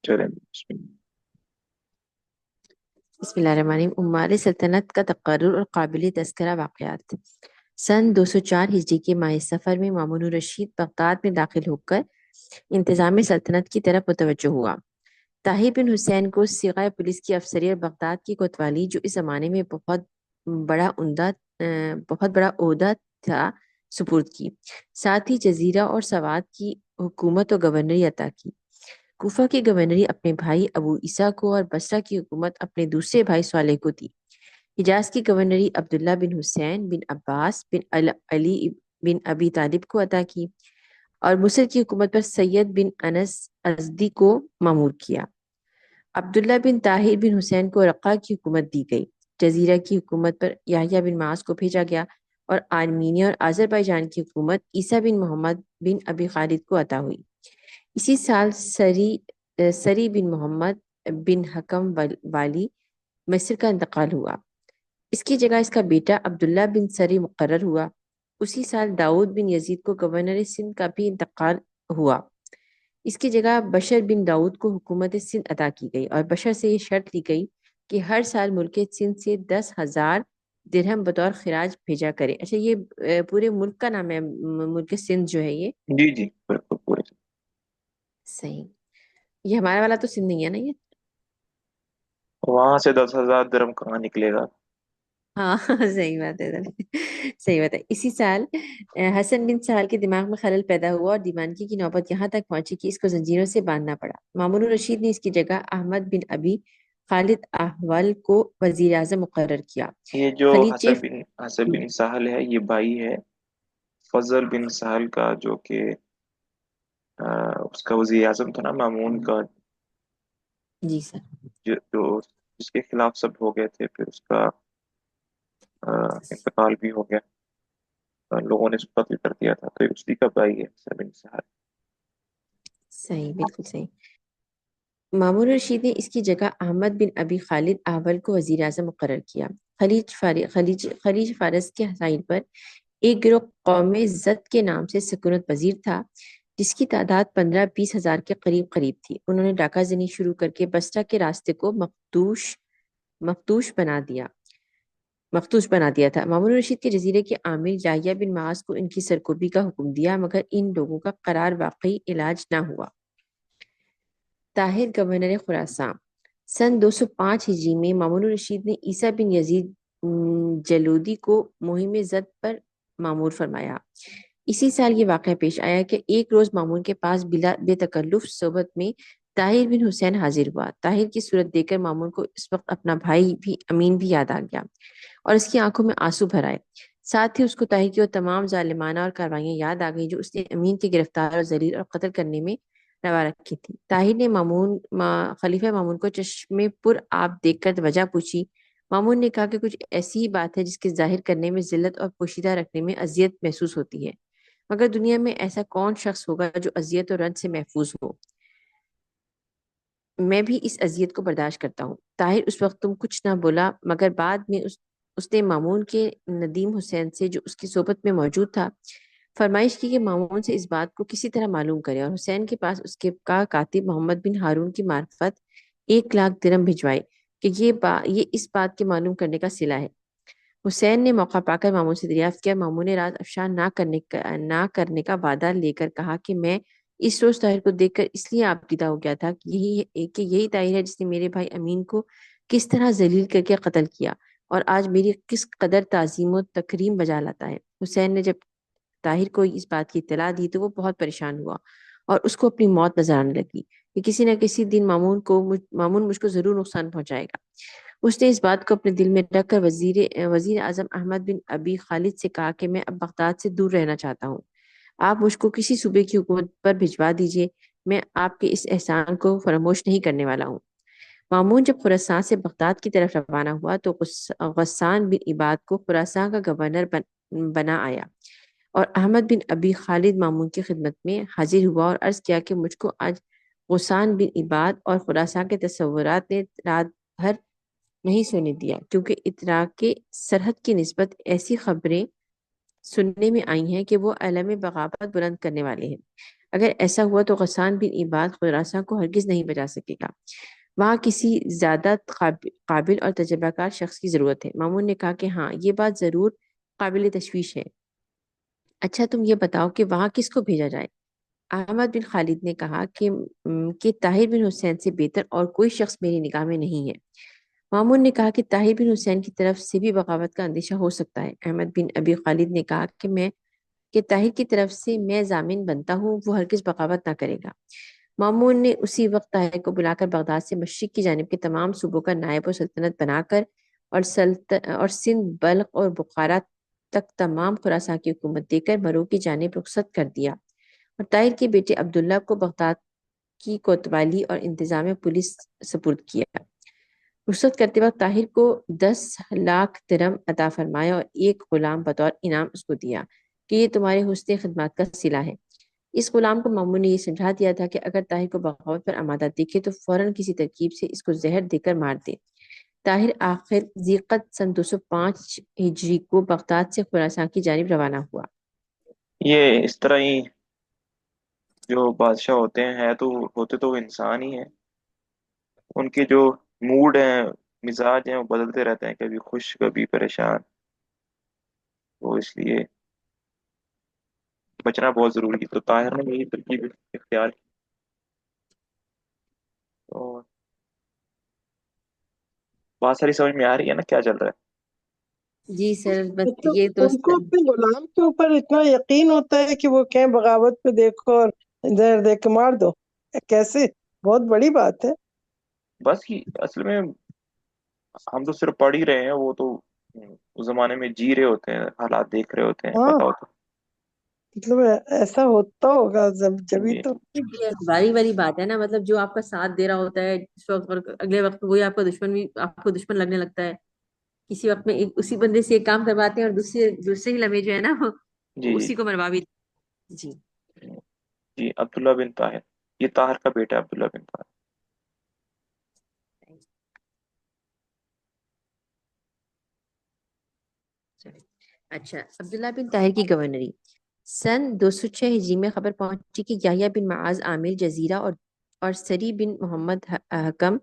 چلیں بسم اللہ۔ بسم اللہ الرحمن الرحیم۔ عمال سلطنت کا تقرر اور قابل تذکرہ واقعات۔ سن 204 ہجری کے ماہ سفر میں مامون الرشید بغداد میں داخل ہو کر انتظام سلطنت کی طرف متوجہ ہوا۔ طاہر بن حسین کو صیغہ پولیس کی افسری اور بغداد کی کوتوالی، جو اس زمانے میں بہت بڑا عہدہ تھا، سپرد کی۔ ساتھ ہی جزیرہ اور سوات کی حکومت و گورنری عطا کی۔ کوفہ کی گورنری اپنے بھائی ابو عیسیٰ کو اور بصرہ کی حکومت اپنے دوسرے بھائی صالح کو دی۔ حجاز کی گورنری عبداللہ بن حسین بن عباس بن علی بن ابی طالب کو عطا کی اور مصر کی حکومت پر سید بن انس ازدی کو مامور کیا۔ عبداللہ بن طاہر بن حسین کو رقہ کی حکومت دی گئی۔ جزیرہ کی حکومت پر یحییٰ بن معاذ کو بھیجا گیا اور آرمینیا اور آذربائیجان کی حکومت عیسیٰ بن محمد بن ابی خالد کو عطا ہوئی۔ اسی سال سری بن محمد بن حکم والی مصر کا انتقال ہوا۔ اس کی جگہ اس کا بیٹا عبداللہ بن سری مقرر ہوا۔ اسی سال داؤد بن یزید کو گورنر سندھ کا بھی انتقال ہوا۔ اس کی جگہ بشر بن داؤد کو حکومت سندھ عطا کی گئی اور بشر سے یہ شرط لی گئی کہ ہر سال ملک سندھ سے 10,000 درہم بطور خراج بھیجا کرے۔ اچھا، یہ پورے ملک کا نام ہے، ملک سندھ جو ہے یہ؟ جی جی بالکل پورے۔ صحیح۔ یہ ہمارا والا تو سندھ نہیں ہے نا یہ؟ وہاں سے 10,000 درہم کہاں نکلے گا؟ ہاں صحیح بات ہے صحیح بات ہے۔ اسی سال حسن بن سہل کے دماغ میں خلل پیدا ہوا اور دیوانگی کی نوبت یہاں تک پہنچی کہ اس کو زنجیروں سے باندھنا پڑا۔ مامون الرشید نے اس کی جگہ احمد بن ابی خالد احول کو وزیر اعظم مقرر کیا۔ یہ جو خلیج حسن بن سہل ہے، یہ بھائی ہے فضل بن سہل کا، جو کہ اس کا وزیر اعظم تھا نا مامون کا، جی سر۔ جو جس کے خلاف سب ہو گئے تھے، پھر اس کا انتقال بھی ہو گیا، لوگوں نے اس کو قتل کر دیا تھا، تو یہ اسی کا بھائی ہے حسن بن سہل۔ صحیح، بالکل صحیح۔ مامون الرشید نے اس کی جگہ احمد بن ابی خالد احول کو وزیر اعظم مقرر کیا۔ خلیج فارس کے ساحل پر ایک گروہ قوم زد کے نام سے سکونت پذیر تھا، جس کی تعداد 15-20 ہزار کے قریب تھی۔ انہوں نے ڈاکہ زنی شروع کر کے بصرہ کے راستے کو مفتوش بنا دیا تھا۔ مامون الرشید کے جزیرے کے عامل یحییٰ بن معاذ کو ان کی سرکوبی کا حکم دیا، مگر ان لوگوں کا قرار واقعی علاج نہ ہوا۔ Tahir governor Khorasan. سن 205 ہجری میں مامون الرشید نے عیسیٰ بن یزید جلودی کو مہم زد پر مامور فرمایا۔ اسی سال یہ واقعہ پیش آیا کہ ایک روز مامون کے پاس بے تکلف صحبت میں طاہر بن حسین حاضر ہوا۔ طاہر کی صورت دیکھ کر مامون کو اس وقت اپنا بھائی بھی امین بھی یاد آ گیا اور اس کی آنکھوں میں آنسو بھر آئے۔ ساتھ ہی اس کو طاہر کی وہ تمام ظالمانہ اور کاروائیاں یاد آ گئیں جو اس نے امین کے گرفتار اور ذلیل اور قتل کرنے میں روا رکھی تھی۔ طاہر نے خلیفہ مامون کو چشمے پر آب دیکھ کر وجہ پوچھی۔ مامون نے کہا کہ کچھ ایسی ہی بات ہے جس کے ظاہر کرنے میں ذلت اور پوشیدہ رکھنے میں اذیت محسوس ہوتی ہے، مگر دنیا میں ایسا کون شخص ہوگا جو اذیت اور رنج سے محفوظ ہو؟ میں بھی اس اذیت کو برداشت کرتا ہوں۔ طاہر اس وقت تم کچھ نہ بولا، مگر بعد میں اس نے مامون کے ندیم حسین سے، جو اس کی صحبت میں موجود تھا، فرمائش کی کہ مامون سے اس بات کو کسی طرح معلوم کرے اور حسین کے پاس اس کے کاتب محمد بن ہارون کی معرفت 1,00,000 درہم بھجوائے کہ یہ اس بات کے معلوم کرنے کا صلہ ہے۔ حسین نے موقع پا کر مامون سے دریافت کیا۔ مامون نے راز افشا نہ کرنے کا وعدہ لے کر کہا کہ میں اس روز طاہر کو دیکھ کر اس لیے آبدیدہ ہو گیا تھا کہ یہی طاہر ہے جس نے میرے بھائی امین کو کس طرح ذلیل کر کے قتل کیا اور آج میری کس قدر تعظیم و تکریم بجا لاتا ہے۔ حسین نے جب طاہر کو اس بات کی اطلاع دی تو وہ بہت پریشان ہوا اور اس کو اپنی موت نظر آنے لگی کہ کسی نہ کسی دن مامون مجھ کو ضرور نقصان پہنچائے گا۔ اس نے اس بات کو اپنے دل میں رکھ کر وزیر اعظم احمد بن ابی خالد سے کہا کہ میں اب بغداد سے دور رہنا چاہتا ہوں، آپ مجھ کو کسی صوبے کی حکومت پر بھجوا دیجیے، میں آپ کے اس احسان کو فراموش نہیں کرنے والا ہوں۔ مامون جب خراسان سے بغداد کی طرف روانہ ہوا تو غسان بن عباد کو خراسان کا گورنر بنا آیا اور احمد بن ابی خالد مامون کی خدمت میں حاضر ہوا اور عرض کیا کہ مجھ کو آج غسان بن عباد اور خراسان کے تصورات نے رات بھر نہیں سونے دیا، کیونکہ ادراک کے سرحد کی نسبت ایسی خبریں سننے میں آئی ہیں کہ وہ عالم بغاوت بلند کرنے والے ہیں۔ اگر ایسا ہوا تو غسان بن عباد خراساں کو ہرگز نہیں بچا سکے گا، وہاں کسی زیادہ قابل اور تجربہ کار شخص کی ضرورت ہے۔ مامون نے کہا کہ ہاں، یہ بات ضرور قابل تشویش ہے۔ اچھا تم یہ بتاؤ کہ وہاں کس کو بھیجا جائے؟ احمد بن خالد نے کہا کہ طاہر بن حسین سے بہتر اور کوئی شخص میری نگاہ میں نہیں ہے۔ مامون نے کہا کہ طاہر بن حسین کی طرف سے بھی بغاوت کا اندیشہ ہو سکتا ہے۔ احمد بن ابی خالد نے کہا کہ طاہر کی طرف سے میں ضامن بنتا ہوں، وہ ہرگز بغاوت نہ کرے گا۔ مامون نے اسی وقت طاہر کو بلا کر بغداد سے مشرق کی جانب کے تمام صوبوں کا نائب و سلطنت بنا کر اور سندھ، بلخ اور بخارا تک تمام خراساں کی حکومت دے کر مرو کی جانب رخصت کر دیا، اور طاہر کے بیٹے عبداللہ کو بغداد کی کوتوالی اور انتظام پولیس سپرد کیا۔ رخصت کرتے وقت طاہر کو 10 لاکھ درم عطا فرمایا اور ایک غلام بطور انعام اس کو دیا کہ یہ تمہارے حسن خدمات کا صلہ ہے۔ اس غلام کو مامون نے یہ سمجھا دیا تھا کہ اگر طاہر کو بغاوت پر آمادہ دیکھے تو فوراً کسی ترکیب سے اس کو زہر دے کر مار دے۔ طاہر آخر ذیقعد سن 205 ہجری کو بغداد سے خراسان کی جانب روانہ ہوا۔ یہ اس طرح ہی جو بادشاہ ہوتے ہیں تو ہوتے تو وہ انسان ہی ہیں، ان کے جو موڈ ہیں، مزاج ہیں، وہ بدلتے رہتے ہیں، کبھی خوش کبھی پریشان، تو اس لیے بچنا بہت ضروری ہے۔ تو طاہر نے یہی ترکیب اختیار کی۔ تو بات ساری سمجھ میں آ رہی ہے نا کیا چل رہا جی سر، بس ہے؟ تو یہ تو ان کو اپنے غلام کے اوپر اتنا یقین ہوتا ہے کہ وہ کہیں بغاوت پہ دیکھو اور زہر دے کے مار دو؟ کیسے؟ بہت بڑی بات ہے۔ بس کی اصل میں ہم تو صرف پڑھ ہی رہے ہیں، وہ تو اس زمانے میں جی رہے ہوتے ہیں، حالات دیکھ رہے ہوتے ہیں، ہاں، پتہ ہوتا مطلب ایسا ہوتا ہوگا ہے۔ جبھی جی تو۔ باری والی بات ہے نا، مطلب جو آپ کا ساتھ دے رہا ہوتا ہے اس وقت، اور اگلے وقت وہی آپ کا دشمن بھی آپ کو دشمن لگنے لگتا ہے۔ کسی وقت میں اسی بندے سے ایک کام کرواتے ہیں اور دوسرے ہی لمحے جو ہے نا جی وہ جی اسی کو مروا بھی۔ جی جی عبداللہ بن طاہر، یہ طاہر کا بیٹا ہے عبداللہ بن طاہر۔ اچھا، عبداللہ بن طاہر کی گورنری۔ سن 206 ہجری میں خبر پہنچی کہ یحییٰ بن معاذ عامل جزیرہ اور سری بن محمد حکم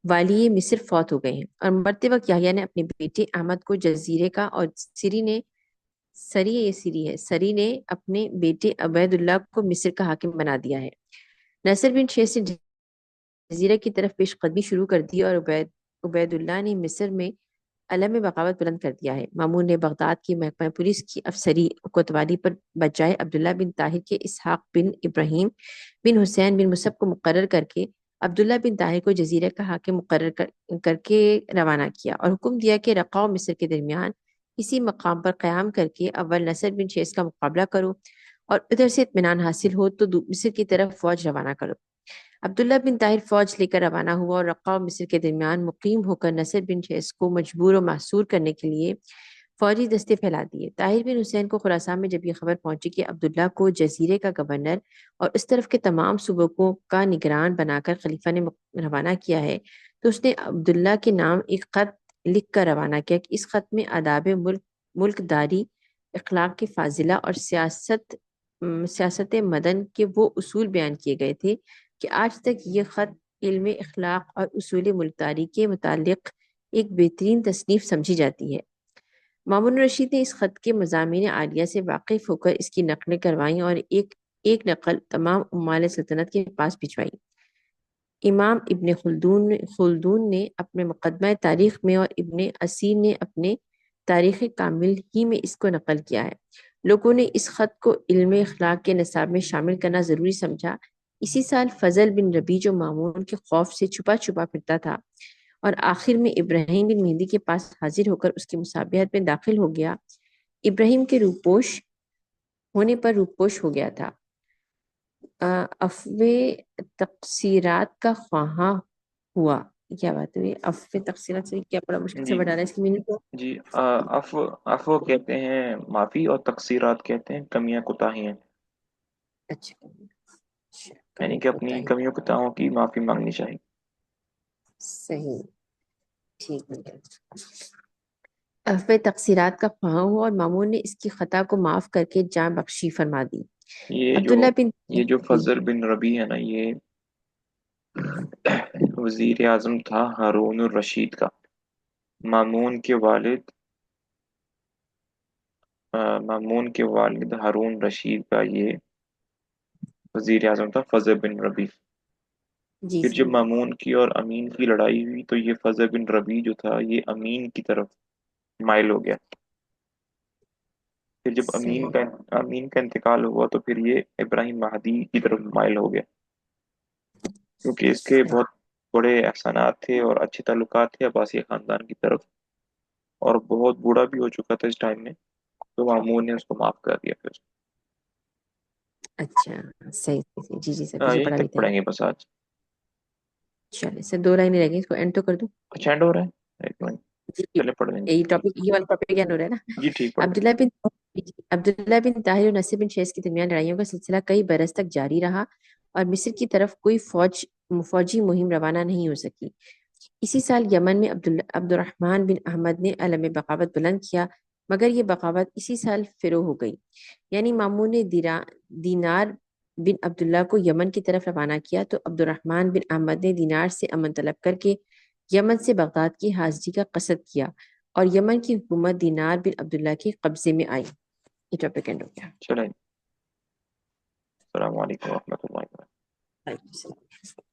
والی مصر فوت ہو گئے ہیں، اور مرتے وقت یحییٰ نے اپنے بیٹے احمد کو جزیرے کا، اور سری نے اپنے بیٹے عبید اللہ کو مصر کا حاکم بنا دیا ہے۔ نصر بن شیخ نے جزیرے کی طرف پیش قدمی شروع کر دی اور عبید اللہ نے مصر میں علم بغاوت بلند کر دیا ہے۔ مامون نے بغداد کی محکمہ پولیس کی افسری کوتوالی پر بجائے عبداللہ بن طاہر کے اسحاق بن ابراہیم بن حسین بن مصب کو مقرر کر کے عبداللہ بن طاہر کو جزیرے کا حاکم مقرر کر کے روانہ کیا، اور حکم دیا کہ رقہ و مصر کے درمیان کسی مقام پر قیام کر کے اول نصر بن شیس کا مقابلہ کرو، اور ادھر سے اطمینان حاصل ہو تو مصر کی طرف فوج روانہ کرو۔ عبداللہ بن طاہر فوج لے کر روانہ ہوا اور رقہ اور مصر کے درمیان مقیم ہو کر نصر بن شیس کو مجبور و محصور کرنے کے لیے فوجی دستے پھیلا دیے۔ طاہر بن حسین کو خراسان میں جب یہ خبر پہنچی کہ عبداللہ کو جزیرے کا گورنر اور اس طرف کے تمام صوبوں کا نگران بنا کر خلیفہ نے روانہ کیا ہے، تو اس نے عبداللہ کے نام ایک خط لکھ کر روانہ کیا کہ اس خط میں آداب ملک داری، اخلاق کے فاضلہ اور سیاست مدن کے وہ اصول بیان کیے گئے تھے کہ آج تک یہ خط علم اخلاق اور اصول ملکداری کے متعلق ایک بہترین تصنیف سمجھی جاتی ہے۔ مامون الرشید نے اس خط کے مضامین عالیہ سے واقف ہو کر اس کی نقلیں کروائیں اور ایک نقل تمام عمال سلطنت کے پاس بھجوائی۔ امام ابن خلدون نے اپنے مقدمہ تاریخ میں اور ابن اسیر نے اپنے تاریخ کامل ہی میں اس کو نقل کیا ہے۔ لوگوں نے اس خط کو علم اخلاق کے نصاب میں شامل کرنا ضروری سمجھا۔ اسی سال فضل بن ربیع جو مامون کے خوف سے چھپا چھپا پھرتا تھا اور آخر میں ابراہیم بن مہدی کے پاس حاضر ہو کر اس کی مصابحت میں داخل ہو گیا، ابراہیم کے روپوش ہونے پر روپوش ہو گیا تھا، افو تقصیرات کا خواہاں ہوا۔ کیا بات ہوئی؟ افو تقصیرات سے کیا بڑا مشکل سے جی بڑھا رہا ہے اس کی میننگ کو؟ جی عفو کہتے ہیں معافی، اور تقصیرات کہتے ہیں کمیاں کوتاہیاں، اچھا اچھا، یعنی کمی کہ ہوتا اپنی ہے۔ کمیوں کوتاہیوں کی معافی مانگنی چاہیے۔ صحیح، ٹھیک ہے۔ وہ تقصیرات کا خواہاں ہوا اور مامون نے اس کی خطا کو معاف کر کے جان بخشی فرما دی۔ یہ جو عبداللہ بن یہ جو جی فضل بن ربی ہے نا، یہ وزیر اعظم تھا ہارون الرشید کا۔ مامون کے والد مامون کے والد ہارون رشید کا یہ وزیر اعظم تھا، فضل بن ربی۔ جی پھر سر۔ جب مامون کی اور امین کی لڑائی ہوئی تو یہ فضل بن ربی جو تھا یہ امین کی طرف مائل ہو گیا۔ پھر جب صحیح۔ امین کا انتقال ہوا تو پھر یہ ابراہیم مہدی کی طرف مائل ہو گیا، کیونکہ اس کے صحیح۔ بہت بڑے احسانات تھے اور اچھے تعلقات تھے عباسی خاندان کی طرف، اور بہت بوڑھا بھی ہو چکا تھا اس ٹائم میں، تو مامون نے اس کو معاف کر دیا پھر۔ اچھا، صحیح صحیح۔ جی جی سر، پیچھے یہیں پڑھا تک لیتے ہیں۔ پڑھیں گے بس آج۔ چلیے سر، 2 لائنیں رہ گئی، اس کو اینڈ تو کر دوں۔ اچھا اینڈ ہو رہا ہے، ایک منٹ، جی جی، چلے پڑھ لیں گے۔ یہ ٹاپک، یہ والا ٹاپک اینڈ ہو رہا ہے نا۔ جی ٹھیک، پڑھ لیں عبداللہ بن عبداللہ بن طاہر اور نصر بن شیس کے درمیان لڑائیوں کا سلسلہ کئی برس تک جاری رہا اور مصر کی طرف کوئی فوجی مہم روانہ نہیں ہو سکی۔ اسی سال یمن میں عبد الرحمن بن احمد نے علم بغاوت بلند کیا، مگر یہ بغاوت اسی سال فروغ ہو گئی۔ یعنی مامون نے دینار بن عبداللہ کو یمن کی طرف روانہ کیا تو عبد الرحمن بن احمد نے دینار سے امن طلب کر کے یمن سے بغداد کی حاضری کا قصد کیا اور یمن کی حکومت دینار بن عبداللہ کے قبضے میں آئی۔ یہ ٹاپک اینڈ ہو گیا۔ چلیں، السلام علیکم ورحمۃ اللہ وبرکاتہ۔ وعلیکم السلام۔